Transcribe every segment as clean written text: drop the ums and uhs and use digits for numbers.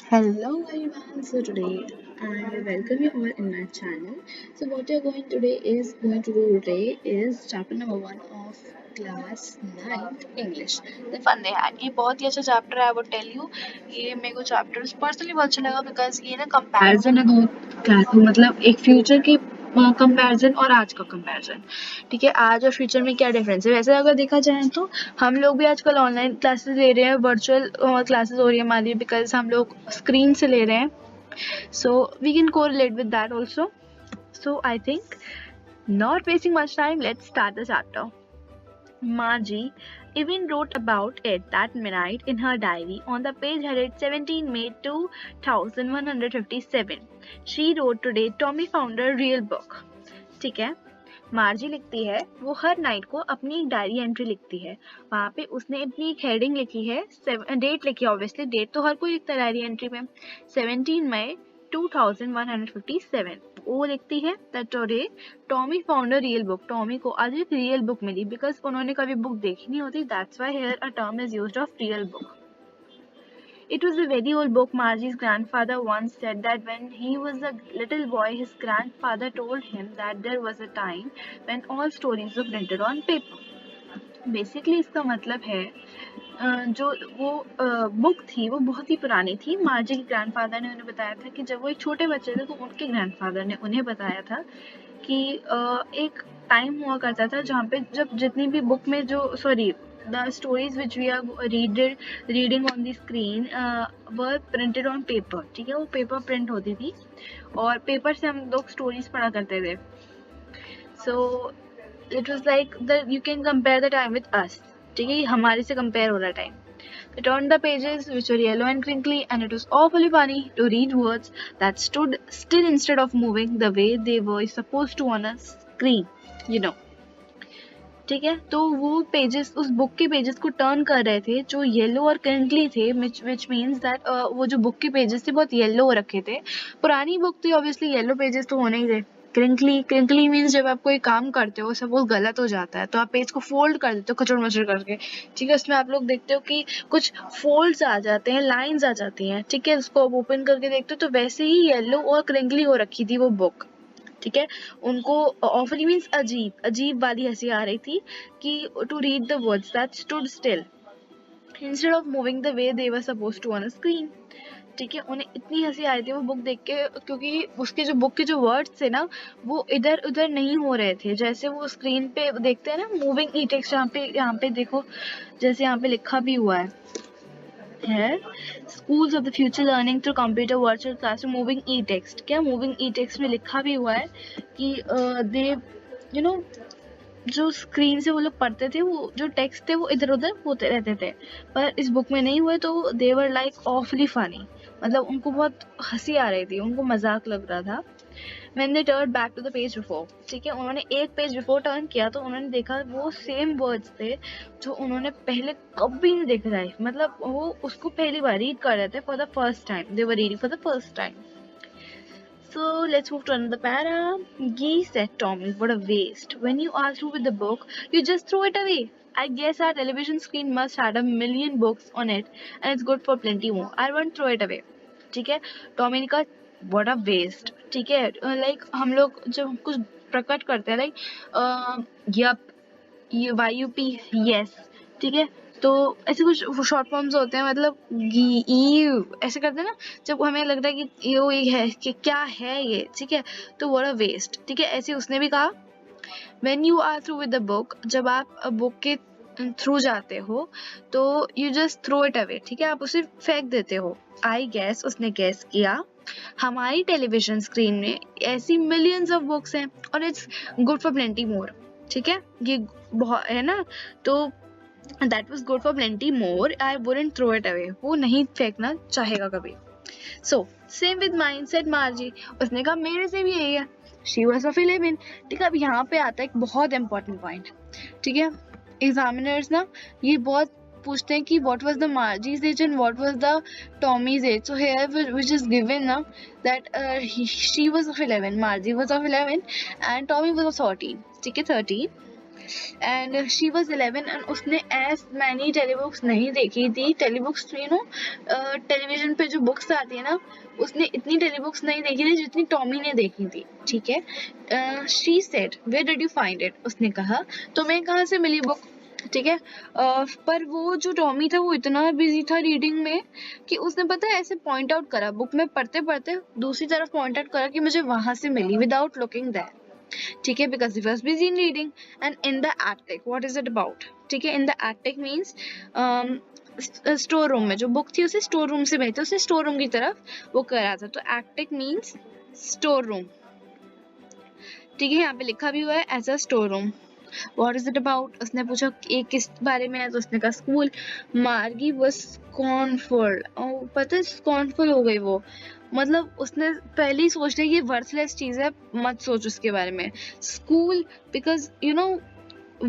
Hello everyone. So today I welcome you all in my channel. So what you're going to do today is chapter number 1 of class 9th English. The fun they had. ये बहुत ही अच्छा chapter है I would tell you. ये मेरे को chapter personally बहुत अच्छा लगा बिकॉज ये ना कंपैरिजन है दो क्लास मतलब एक फ्यूचर की कंपैरिजन और आज का कंपैरिजन. ठीक है, आज और फ्यूचर में क्या डिफरेंस है. वैसे अगर देखा जाए तो हम लोग भी आजकल ऑनलाइन क्लासेस ले रहे हैं, वर्चुअल क्लासेस हो रही है हमारी बिकॉज हम लोग स्क्रीन से ले रहे हैं. So we can correlate with that also. So I think not wasting much time, let's start the chapter. Margie even wrote about it that night in her diary on the page headed 17 May 2157. She wrote today Tommy found a real book. ठीक है, मार्जी लिखती है वो हर night को अपनी एक diary entry लिखती है. वहाँ पे उसने अपनी एक हेडिंग लिखी है, डेट लिखी है. ऑब्वियसली डेट तो हर कोई लिखता है डायरी एंट्री में. 17 मई 2157 वो लिखती है that today Tommy found a real book. Tommy को आज एक रियल बुक मिली बिकॉज उन्होंने कभी बुक देखी नहीं होती. That's why here a term is used of real book. It was a very old book. Margie's grandfather once said that when he was a little boy, his grandfather told him that there was a time when all stories were printed on paper. Basically इसका मतलब है जो वो book थी वो बहुत ही पुरानी थी. मार्जी के ग्रैंडफादर ने उन्हें बताया था कि जब वो एक छोटे बच्चे थे तो उनके ग्रैंडफादर ने उन्हें बताया था कि एक टाइम हुआ करता था जहाँ पे जब जितनी भी बुक में जो the stories which we are reading on the screen were printed on paper. ठीक है, वो पेपर प्रिंट होती थी और पेपर से हम लोग स्टोरीज पढ़ा करते थे. So it was like that you can compare the time with us. ठीक है, हमारे से compare हो रहा time. They turned the pages which were yellow and crinkly and it was awfully funny to read words that stood still instead of moving the way they were supposed to on a screen. You know. ठीक है, तो वो pages उस book के pages को turn कर रहे थे जो येलो और क्रिंकली थे विच मीन्स दैट वो जो बुक के पेजेस थे बहुत येलो हो रखे थे. पुरानी बुक थी ऑब्वियसली येलो पेजेस तो होने ही थे. क्रिंकली मीन्स जब आप कोई काम करते हो सपोज गलत हो जाता है तो आप पेज को फोल्ड कर देते हो कचड़ मचड़ करके. ठीक है, उसमें आप लोग देखते हो कि कुछ फोल्ड्स आ जाते हैं, लाइंस आ जाती हैं. ठीक है, उसको आप ओपन करके देखते हो तो वैसे ही येलो और क्रिंकली हो रखी थी वो बुक. ठीक है, उनको ऑफली मीन्स अजीब वाली हंसी आ रही थी कि to read the words that stood still instead of moving the way they were supposed to on a screen. ठीक है, उन्हें इतनी हंसी आई थी वो बुक देख के क्योंकि उसके जो बुक के जो वर्ड्स थे ना वो इधर उधर नहीं हो रहे थे जैसे वो स्क्रीन पे देखते हैं ना मूविंग ई टेक्स्ट. यहाँ पे देखो जैसे यहाँ पे लिखा भी हुआ है schools of the future learning through computer virtual classroom moving E text. क्या मूविंग ई टेक्स्ट में लिखा भी हुआ है कि दे यू नो जो स्क्रीन से वो लोग पढ़ते थे वो जो टेक्स्ट थे वो इधर उधर होते रहते थे. पर इस बुक में नहीं हुए तो दे वर लाइक ऑफली फनी. मतलब उनको बहुत हंसी आ रही थी, उनको मजाक लग रहा था. When they turned back to the page before, ठीक है, उन्होंने एक पेज बिफोर टर्न किया तो उन्होंने देखा वो सेम वर्ड्स थे जो उन्होंने पहले कभी नहीं देखे थे. मतलब वो उसको पहली बार रीड कर रहे थे for the first time. They were reading for the first time. So let's move to another para. Ye said Tommy, what a waste. When you are through with the book, you just throw it away. I guess our television screen must have a million books on it and it's good for plenty more. I won't throw it away. ठीक है, Tommy ने कहा what a waste. ठीक है, like हम लोग जब कुछ प्रकट करते हैं लाइक यप ये वाईयूपी यस. ठीक है, तो ऐसे कुछ शॉर्ट फॉर्म्स होते हैं मतलब ऐसे करते हैं ना जब हमें लग रहा है कि ये है कि क्या है ये. ठीक है, तो व्हाट अ वेस्ट. ठीक है, ऐसे उसने भी कहा when you are through with the book, जब आप बुक के थ्रू जाते हो तो you just throw it away. ठीक है, आप उसे फेंक देते हो. आई गैस उसने गैस किया हमारी टेलीविजन स्क्रीन में ऐसी मिलियंस ऑफ बुक्स हैं और it's good for plenty more. ठीक है, ये बहुत है ना, तो that was good for plenty more. I wouldn't throw it away. वो नहीं फेंकना चाहेगा कभी. So same with mine said Margie. उसने कहा मेरे से भी यही है. She was of 11. ठीक है, अब यहाँ पे आता है एक बहुत इंपॉर्टेंट पॉइंट. ठीक है, एग्जामिनर्स ना ये बहुत पूछते हैं कि what was the Margie's age and what was the Tommy's age. So here which is given ना that she was of 11, Margie was of 11 and Tommy was of 13. ठीक है, 13. एंड शी वॉज 11 एंड उसने as many टेलीबुक्स नहीं देखी थी. टेलीबुक्स you know television पे जो books आती है ना, उसने इतनी टेलीबुक्स नहीं देखी थी जितनी टॉमी ने देखी थी. ठीक है. She said where did you find it. उसने कहा तुम्हें कहाँ से मिली बुक. ठीक है. पर वो जो टॉमी था वो इतना बिजी था रीडिंग में कि उसने पता है ऐसे पॉइंट आउट करा, बुक में पढ़ते पढ़ते दूसरी तरफ पॉइंट आउट करा कि मुझे वहां से मिली विदाउट लुकिंग दैट. ठीक है. Because he was busy in reading. And in the attic what is it about. ठीक है. In the attic means store room में जो बुक थी उसे स्टोर रूम से भेजते, उसे स्टोर रूम की तरफ वो कर रहा था. तो एटिक मीन्स स्टोर रूम. ठीक है. यहाँ पे लिखा भी हुआ है as a store room. What is it about? उसने पूछा ये किस बारे में है, तो उसने कहा स्कूल. मार्गी was scornful. पता है scornful हो गई वो, मतलब उसने पहले ही सोच लिया ये वर्थलेस चीज है, मत सोच उसके बारे में. School because you know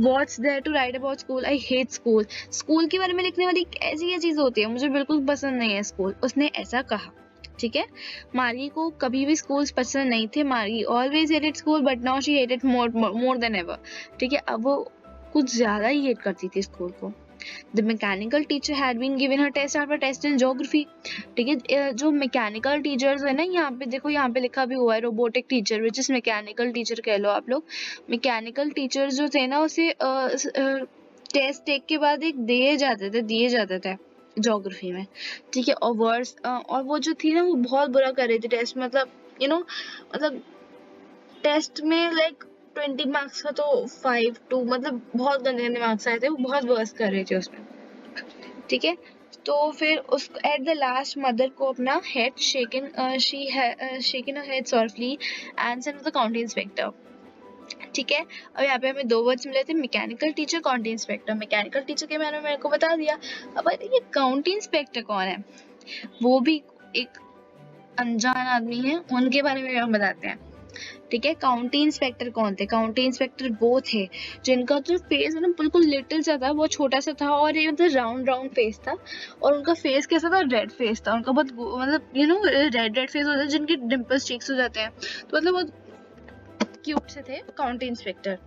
what's there to write about school? I hate school. School के बारे में लिखने वाली ऐसी क्या चीज होती है, मुझे बिल्कुल पसंद नहीं है स्कूल. उसने ऐसा कहा. ठीक है. मार्गी को कभी भी स्कूल पसंद नहीं थे. मार्गी always hated school but now she hated more than ever. ठीक है. अब वो कुछ ज्यादा ही हेट करती थी स्कूल को. The mechanical teacher had been given her test after test in geography. ठीक है. जो मैकेनिकल टीचर्स है ना, यहाँ पे देखो, यहाँ पे लिखा भी हुआ है robotic teacher which is mechanical teacher कह लो आप लोग. मैकेनिकल टीचर जो थे ना उसे टेस्ट एक के बाद एक दिए जाते थे ज्योग्राफी में. ठीक है. और वर्ड्स और वो जो थी ना वो बहुत बुरा कर रही थी टेस्ट, मतलब यू नो मतलब टेस्ट में लाइक 20 मार्क्स का तो 5-2 मतलब बहुत गंदे गंदे मार्क्स आए थे, वो बहुत वर्स कर रही थी उसमें. ठीक है. तो फिर उस एट द लास्ट मदर को अपना head shaken shaken her head softly and send the county inspector. ठीक है. अब यहाँ पे हमें दो वर्ड्स मिले थे, mechanical teacher, county inspector. Mechanical teacher के बारे में मेरे को बता दिया. अब ये काउंटी इंस्पेक्टर कौन है, वो भी एक अनजान आदमी है, उनके बारे में हम बताते हैं. ठीक है. काउंटी इंस्पेक्टर कौन थे. काउंटी इंस्पेक्टर वो थे जिनका जो फेस है ना बिल्कुल लिटिल सा था, बहुत छोटा सा था, और ये मतलब राउंड फेस था. और उनका फेस कैसा था, रेड फेस था उनका, बहुत मतलब यू नो रेड फेस होता है जिनके डिम्पल्स चीक्स हो जाते हैं, तो मतलब बहुत क्यूट से थे काउंटी इंस्पेक्टर.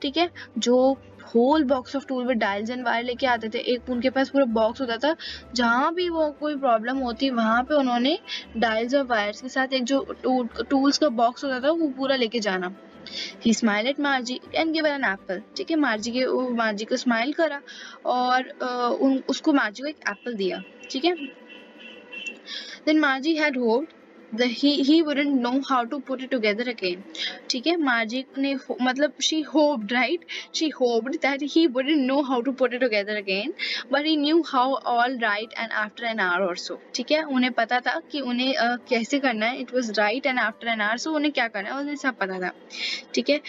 ठीक है. जो whole box of tool with dials and wire लेके आते थे, एक उनके पास पूरा बॉक्स होता था, जहाँ भी वो कोई प्रॉब्लम होती वहां पे उन्होंने डायल्स और वायर्स के साथ एक जो टूल्स का बॉक्स होता था वो पूरा लेके जाना. He smiled at Margie and gave her an apple. ठीक है. मार्जी को स्माइल करा और उसको मार्जी को एक एप्पल दिया. ठीक है. Then Margie had hoped that he wouldn't know how to put it together again. ठीक है. मार्जी ने मतलब she hoped, right? She hoped that he wouldn't know how to put it together again, but he knew how all right and after an hour or so. ठीक है. उन्हें पता था कि उन्हें कैसे करना है. It was right and after an hour, so उन्हें क्या करना है उन्हें सब पता था. ठीक है.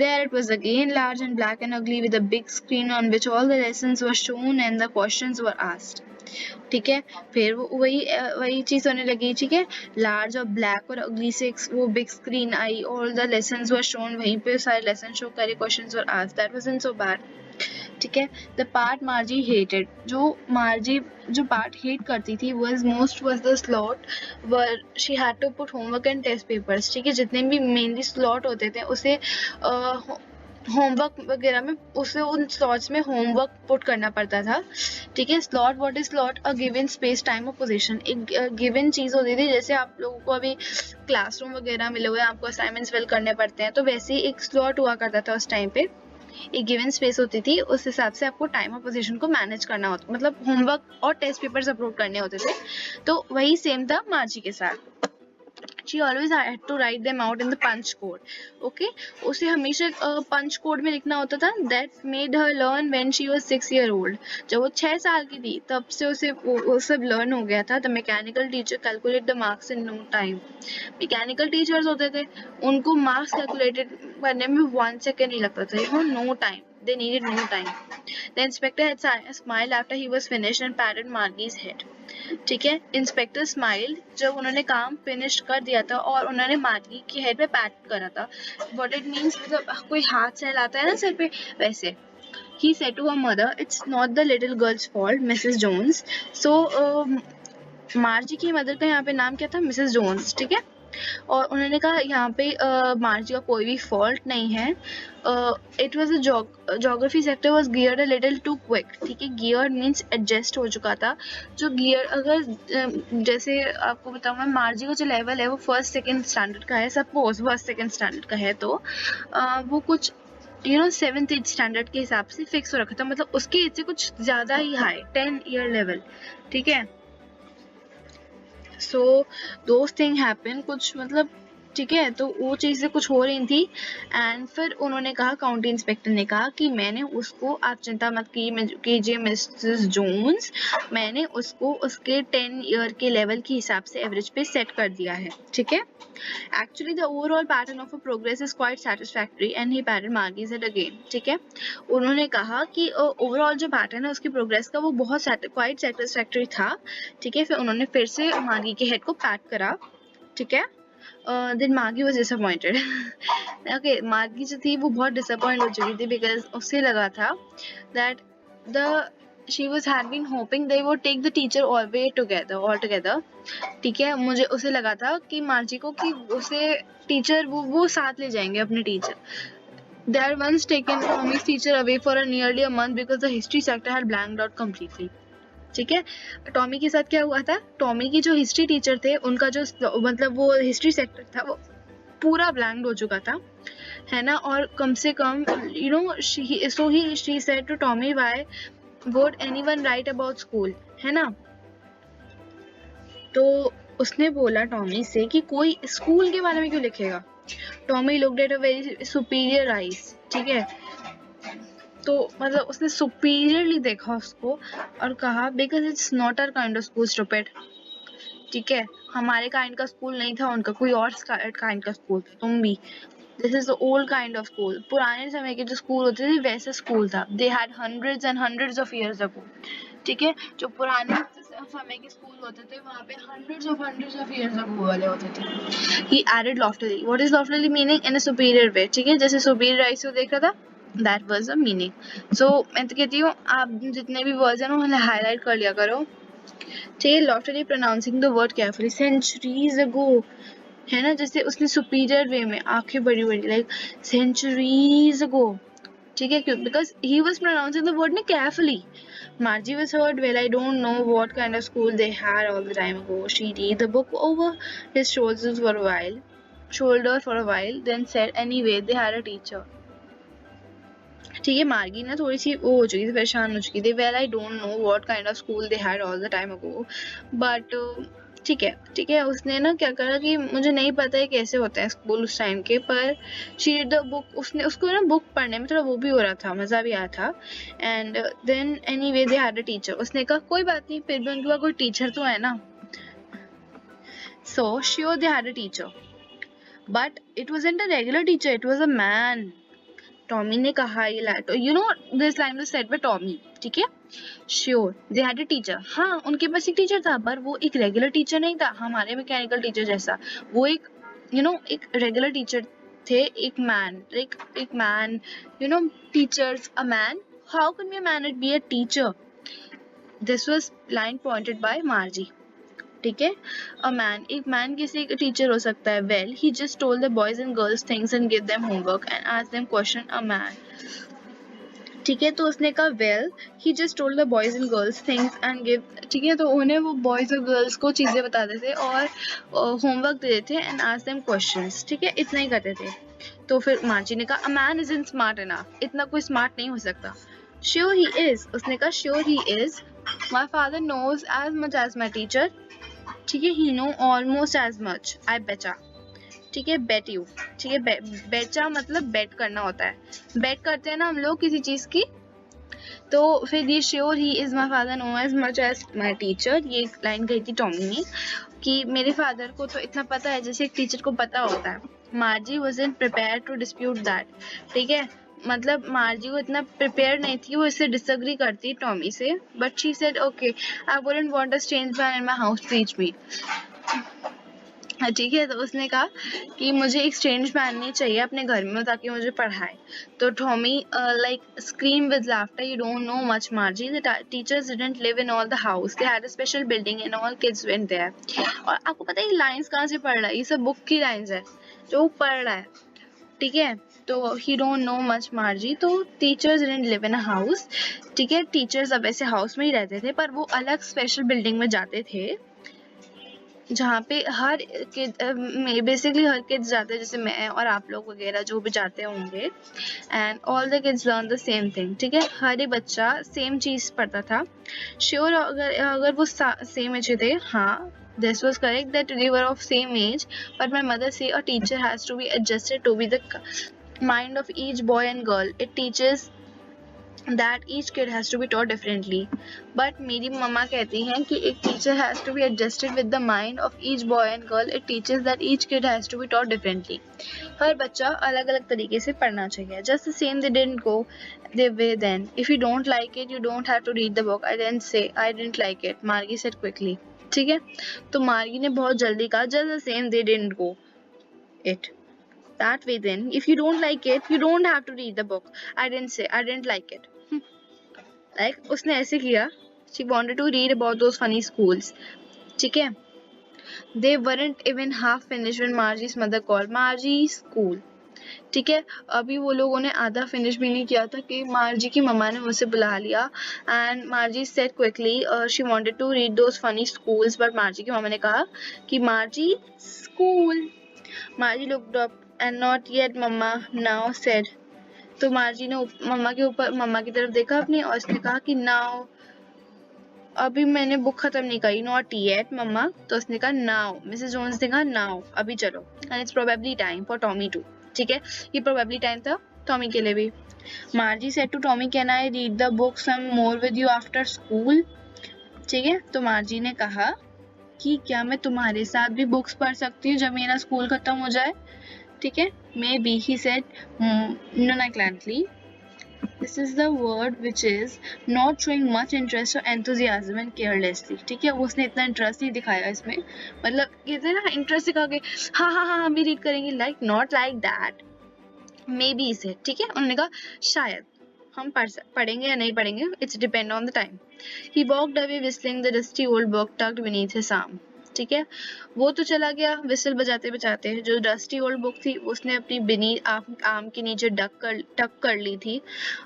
There it was again, large and black and ugly, with a big screen on which all the lessons were shown and the questions were asked. ठीक है. फिर वो वही चीज होने लगी. ठीक है. लार्ज और ब्लैक और अगली से वो big screen I, all the lessons were shown, वहीं पे सारे लेसन शो करे, questions were asked. That wasn't so bad. ठीक है. द पार्ट मार्जी हेटेड, मार्जी जो पार्ट हेट करती थी was the slot where she had to put homework and test papers. ठीक है. जितने भी मेनली स्लॉट होते थे उसे होमवर्क वगैरह में उसे उन स्लॉट्स में होमवर्क पुट करना पड़ता था. ठीक है. Slot, what is slot? A given space, time और पोजीशन. एक गिवन चीज होती थी, जैसे आप लोगों को अभी क्लासरूम वगैरह मिले हुए आपको असाइनमेंट्स फिल करने पड़ते हैं, तो वैसे ही एक स्लॉट हुआ करता था उस टाइम पे. एक गिवन स्पेस होती थी, उस हिसाब से आपको टाइम और पोजीशन को मैनेज करना होता, मतलब होमवर्क और टेस्ट पेपर्स अपलोड करने होते थे. तो वही सेम था मार्जी के साथ. She always had to write them out in the punch code. Okay, उसे हमेशा पंच कोड में लिखना होता था. That made her learn when she was 6 years old. जब वो 6 साल की थी तब से उसे वो सब लर्न हो गया था. The mechanical teacher calculate the marks in no time. Mechanical teachers होते थे, उनको मार्क्स कैलकुलेटेड करने में 1 सेकेंड ही लगता था. No time. They needed no time. The inspector had smiled after he was finished and patted Margie's head. ठीक है. Inspector smiled जब उन्होंने काम फिनिश कर दिया था और उन्होंने मार्गी की हेड पे पैट करा था. व्हाट इट मीन्स, मतलब कोई हाथ सहलाता है ना सर पे, वैसे. He said to her mother, "It's not the little girl's fault, Mrs. Jones." So मार्जी की मदर का यहाँ पे नाम क्या था, मिसेस जोन्स. ठीक है. और उन्होंने कहा यहाँ पे मार्जी का कोई भी फॉल्ट नहीं है. It was a geography sector was geared a little too quick. ठीक है, गियर्ड मीन्स एडजस्ट हो चुका था. जो गियर अगर जैसे आपको बताऊँ मैं, मार्जी का जो लेवल है वो फर्स्ट सेकेंड स्टैंडर्ड का है, सपोज फर्स्ट सेकेंड स्टैंडर्ड का है, तो वो कुछ सेवन्थ एथ स्टैंडर्ड के हिसाब से फिक्स हो रखा था, मतलब उसके एज से कुछ ज़्यादा ही हाई 10 ईयर लेवल. ठीक है, सो दोज थिंग हैपन कुछ, मतलब ठीक है, तो वो चीज़ें कुछ हो रही थी. एंड फिर उन्होंने कहा, काउंटी इंस्पेक्टर ने कहा कि मैंने उसको, आप चिंता मत कीजिए मिसेस जोन्स, मैंने उसको उसके 10 ईयर के लेवल के हिसाब से एवरेज पे सेट कर दिया है. ठीक है, actually the overall pattern of a progress is quite satisfactory and he pattern merges it again. ठीक है, उन्होंने कहा कि ओवरऑल जो पैटर्न है उसकी प्रोग्रेस का वो बहुत क्वाइट सेटिस्फैक्टरी था. ठीक है, फिर उन्होंने फिर से मार्गी के हेड को पैट करा. ठीक है, देन मार्गी वॉज डिसअपॉइंटेड. ओके, मार्गी जो थी वो बहुत डिसअपॉइंट हो चुकी थी, बिकॉज उससे लगा था that the she had been hoping they would take the teacher all together. ठीक है, मुझे उसे लगा था कि मार्जी को कि उसे टीचर वो साथ ले जाएंगे अपने teacher. They had once taken Tommy's teacher away for nearly a month because the history sector had blanked out completely. ठीक है, टॉमी के साथ क्या हुआ था, टॉमी की जो हिस्ट्री टीचर थे उनका जो मतलब वो हिस्ट्री सेक्टर था वो पूरा ब्लैंक हो चुका था, है ना. और कम से कम she said to Tommy, why would anyone write about school, है ना. तो उसने बोला टॉमी से कि कोई स्कूल के बारे में क्यों लिखेगा. Tommy looked at a very superior eyes. ठीक है, तो मतलब उसने सुपीरियरली देखा उसको और कहा, because it's not our kind of school stupid. ठीक है, हमारे काइंड का स्कूल नहीं था, उनका कोई और काइंड का स्कूल था. तुम भी, this is the old kind of school. पुराने समय के जो स्कूल होते थे वैसे स्कूल था. They had hundreds and hundreds of years ago. ठीक है, जो पुराने समय के स्कूल होते थे वहाँ पे हंड्रेड्स ऑफ इयर्स अगो वाले होते थे. He added loftily. What is loftily meaning? In a superior way. ठीक है, जैसे सुपीरियर आइज को देख रहा था, that was the meaning. So मैं तो कहती हूँ आप जितने भी वर्ड्स हैं उन्हें हाईलाइट कर लिया करो. ठीक है, loftily pronouncing the word carefully. Centuries ago, है ना, जैसे उसने सुपीरियर वे में आंखें बड़ी बड़ी, लाइक सेंचुरीज अगो. ठीक है, क्यों? Because he was pronouncing the word carefully. Margie was hurt. Well, I don't know what kind of school they had all the time ago. She read the book over his shoulders for a while, then said, anyway, they had a teacher. ठीक है, मार्गी ना थोड़ी सी वो हो चुकी थी, परेशान हो चुकी थी. Well I don't know what kind of school they had all the time ago, but ठीक है, उसने ना क्या करा कि मुझे नहीं पता है कैसे होता है स्कूल उस टाइम के, पर शी रीड द बुक. उसने उसको ना बुक पढ़ने में थोड़ा वो भी हो रहा था, मज़ा भी आया था. And then anyway they had a teacher. उसने कहा कोई बात नहीं, फिर भी उनके पास कोई टीचर तो है ना. So sure they had a teacher, but it wasn't a regular teacher, it was a man. Tommy ने कहा ये line, this line was said bye Tommy. ठीक है, sure they had a teacher. हाँ, उनके पास एक टीचर था, पर वो एक रेगुलर टीचर नहीं था हमारे मैकेनिकल टीचर जैसा. वो एक एक रेगुलर टीचर थे. एक man teachers, a man. How can be a man be a teacher? This was line pointed bye मार्जी. ठीक है, अ मैन, एक मैन किसी टीचर हो सकता है. Well he just told the boys and girls things and give them homework and asked them question. A man. ठीक है, तो उसने कहा well he just told the boys and girls things and give. ठीक है, तो उन्हें वो बॉयज और गर्ल्स को चीज़ें बताते थे और होमवर्क दे देते थे एंड आस्क देम क्वेश्चंस. ठीक है, इतना ही करते थे. तो फिर मार्जी ने कहा, a man isn't smart enough. इतना कोई स्मार्ट नहीं हो सकता. Sure he is. उसने कहा sure he is. My father knows as much as my teacher. ठीक है, he know almost as much. I betcha. ठीक है, बेट यू. ठीक है, बेचा मतलब बेट करना होता है. बेट करते हैं ना हम लोग किसी चीज़ की. तो फिर ये sure he is my father know as much as my teacher, ये लाइन कही थी टॉमी ने कि मेरे फादर को तो इतना पता है जैसे एक टीचर को पता होता है. Margie wasn't prepared to dispute that. ठीक है, मतलब मार्जी को इतना प्रिपेयर नहीं थी, वो इससे डिसएग्री करती टॉमी से. But she said okay, I wouldn't want a strange man in my house teach me. ठीक है, तो उसने कहा कि मुझे एक स्ट्रेंज फैमिली चाहिए अपने घर में ताकि मुझे पढ़ाए। तो Tommy like scream with laughter, you don't know much Margie, the teachers didn't live in all the house, they had a special building and all kids went there. और आपको पता है ये लाइंस कहाँ से पढ़ रहा है, ये सब बुक की लाइंस है जो वो पढ़ रहा है, ठीक है। तो he don't know much Margie, तो teachers didn't live in a house, ठीक है, टीचर्स अब ऐसे हाउस में ही रहते थे पर वो अलग स्पेशल बिल्डिंग में जाते थे जहाँ पे हर किड बेसिकली हर किड्स जाते हैं, जैसे मैं और आप लोग वगैरह जो भी जाते होंगे, and all the kids learn the same thing, ठीक है, हर एक बच्चा सेम चीज़ पढ़ता था। श्योर अगर अगर वो सेम एज थे, हाँ, this was correct that they were of same age, but my mother say a teacher has to be adjusted to be the mind of each boy and girl. It teaches that each kid has to be taught differently. But मेरी मम्मा कहती हैं कि एक teacher has to be adjusted with the mind of each boy and girl. It teaches that each kid has to be taught differently. हर बच्चा अलग अलग तरीके से पढ़ना चाहिए. Just the same they didn't go their way then. If you don't like it, you don't have to read the book. I didn't say I didn't like it. Margie said quickly. ठीक है, तो मार्गी ने बहुत जल्दी कहा just the same they didn't go it. That way then, if you don't like it, you don't have to read the book. I didn't say I didn't like it. Like उसने ऐसे किया, she wanted to read about those funny schools, ठीक है। They weren't even half finished when Margie's mother called Margie school, ठीक है। अभी वो लोगों ने आधा फिनिश भी नहीं किया था कि मार्जी की मम्मा ने मुझे बुला लिया, and मार्जी said quickly she wanted to read those funny schools, but मार्जी की मम्मा ने कहा कि मार्जी school. मार्जी looked up and not yet mama now said, तो मार्जी ने मम्मा की तरफ देखा अपनी और उसने कहा कि नाउ, अभी मैंने बुक खत्म नहीं करी, नॉट येट मम्मा, तो उसने कहा नाउ, मिसेस जोन्स ने कहा नाउ, अभी चलो, and it's probably time for Tommy to, ठीक है, ये प्रोबेबली टाइम था टॉमी के लिए भी। Margie said to Tommy can I read the book some more with you after school, ठीक है, तो मार्जी ने कहा कि क्या मैं तुम्हारे साथ भी बुक्स पढ़ सकती हूँ जब मेरा स्कूल खत्म हो जाए, ठीक है। May be he said nonchalantly. This is the word which is not showing much interest or enthusiasm and carelessly, ठीक है, उसने इतना इंटरेस्ट नहीं दिखाया इसमें, मतलब कहते हैं ना इंटरेस्ट दिखा के हाँ हाँ हाँ हम भी रीड करेंगे, like not like that, may be इसे, ठीक है, उन्होंने कहा शायद हम पढ़ेंगे या नहीं पढ़ेंगे, it's depend on the time. He walked away whistling the dusty old book tucked beneath his arm, ठीक है, वो तो चला गया विसल बजाते बजाते, जो डस्टी ओल्ड बुक थी उसने अपनी बिनी आर्म के नीचे टक कर ली थी,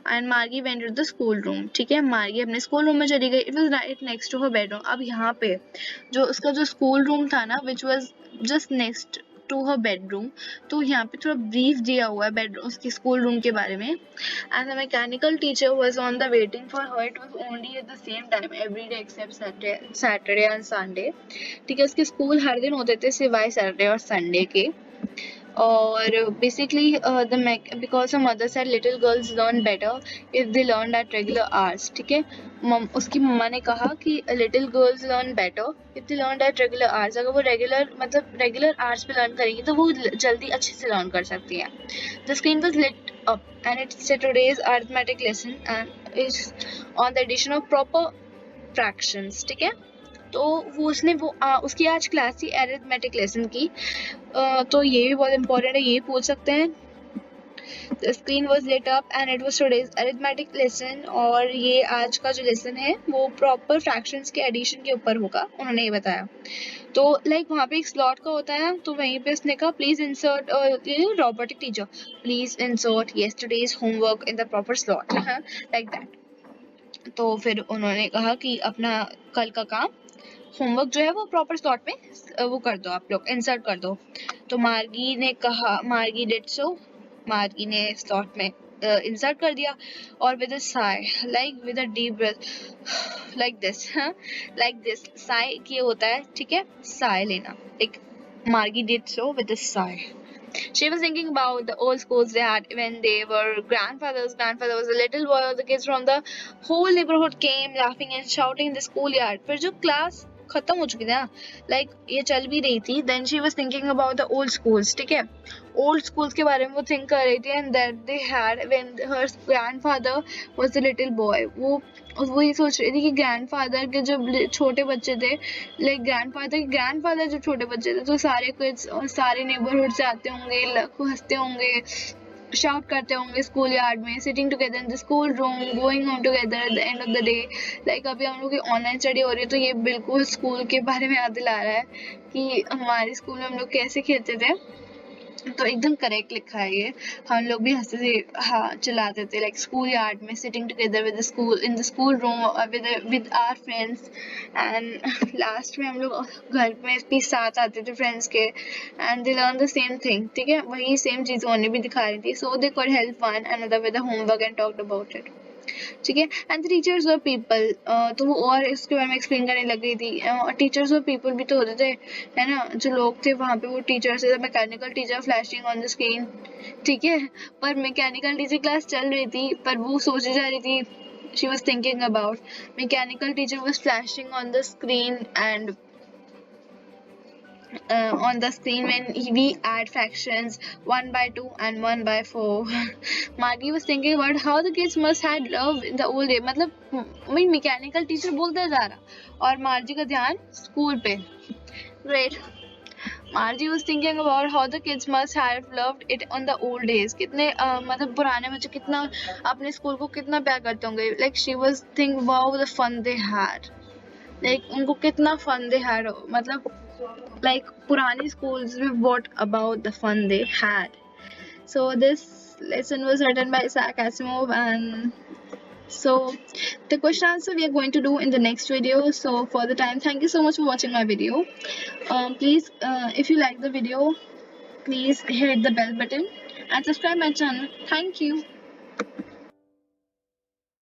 and Margie went to the school room, ठीक है, मार्गी अपने स्कूल रूम में चली गई, it was right next to her bedroom. अब यहाँ पे जो उसका जो स्कूल रूम था ना, which was just next to her bedroom, तो यहाँ पे थोड़ा ब्रीफ दिया हुआ है बेडरूम उसके स्कूल रूम के बारे में, and the mechanical teacher was on the waiting for her, it was only at the same time every day except Saturday and Sunday, ठीक है, उसके स्कूल हर दिन होते थे सिवाय सैटरडे और संडे के। और basically because mother said little girls learn better if they learn at regular hours, ठीक है, उसकी मम्मा ने कहा कि little girls learn better if they learn at regular hours, अगर वो रेगुलर आवर्स पे लर्न करेंगी तो वो जल्दी अच्छे से लर्न कर सकती हैं। The screen was lit up and it said today's arithmetic lesson and is on the addition of proper fractions, ठीक है, तो उसकी आज क्लास थी अरिथमेटिक लेसन की, तो ये भी बहुत इंपॉर्टेंट है, ये पूछ सकते हैं। The screen was lit up and it was today's arithmetic lesson, और ये आज का जो लेसन है वो प्रॉपर फ्रैक्शंस के एडिशन के ऊपर होगा, उन्होंने ये बताया। तो लाइक वहाँ पे एक स्लॉट का होता है, तो वहीं पे उसने कहा please insert, robotic teacher please insert yesterday's homework in the proper slot, like that. तो फिर उन्होंने कहा कि अपना कल का काम होमवर्क जो है वो प्रॉपर स्लॉट में वो कर दो, आप लोग इंसर्ट कर दो। तो मार्गी ने कहा, मार्गी डिड सो, मार्गी ने स्लॉट में इंसर्ट कर दिया, और with a sigh, like with a deep breath like this, like this, sigh ये होता है, ठीक है, साई लेना, एक Margie did so with a sigh. She was thinking about the old schools they had when they were grandfathers. Grandfather was a little boy, or the kids from the whole neighborhood came laughing and shouting in the schoolyard. फिर जो class खत्म हो चुकी थी ना, like ये चल भी रही थी, then she was thinking about the old schools, ठीक है, ओल्ड स्कूल्स के बारे में वो थिंक कर रही थी, and that they had when her grandfather was the little boy, वो ये सोच रही थी कि ग्रैंडफादर के जब छोटे बच्चे थे, लाइक ग्रैंडफादर जब छोटे बच्चे थे तो सारे किड्स और सारे नेबरहुड से आते होंगे, हंसते होंगे, शाउट करते होंगे स्कूल यार्ड में, sitting together in the school room, going home together at the end of the day. Like अभी हम लोग की ऑनलाइन स्टडी हो रही है तो ये बिल्कुल स्कूल के बारे में याद दिला रहा है कि हमारे स्कूल में हम लोग कैसे खेलते थे, तो एकदम करेक्ट लिखा है ये। हम लोग भी हंसते थे, हाँ चिल्लाते थे, लाइक स्कूल यार्ड में, sitting together with the school in the school room with our friends, and last में हम लोग घर में भी साथ आते थे फ्रेंड्स के, and they learn the same thing, ठीक है, वही सेम चीज़ उन्हें भी दिखा रही थी, so they could help one another with the homework and talked about it, ठीक है। And the teachers were people, तो वो और इसके बारे में एक्सप्लेन करने लग गई थी, टीचर्स वर पीपल भी तो होते थे, है ना, जो लोग थे वहाँ पे वो टीचर्स थे, mechanical teacher flashing on the screen, ठीक है, पर मैकेनिकल टीचर क्लास चल रही थी पर वो सोची जा रही थी, she was thinking about mechanical teacher was flashing on the screen and on the screen when we add fractions 1 by 2 and 1 by 4. Margie was thinking about how the kids must had love in the old day. मतलब मैं mechanical teacher बोलते जा रहा और मार्जी का ध्यान school पे, great. Margie was thinking about how the kids must have loved it on the old days. कितने मतलब पुराने बच्चे कितना अपने स्कूल को कितना प्यार करते होंगे. Like she was thinking about the fun they had. Like उनको कितना fun they had. मतलब like पुरानी schools में what about the fun they had. So this lesson was written by Isaac Asimov, and so the question answer we are going to do in the next video. So for the time, thank you so much for watching my video. Please if you like the video, please hit the bell button and subscribe my channel. Thank you.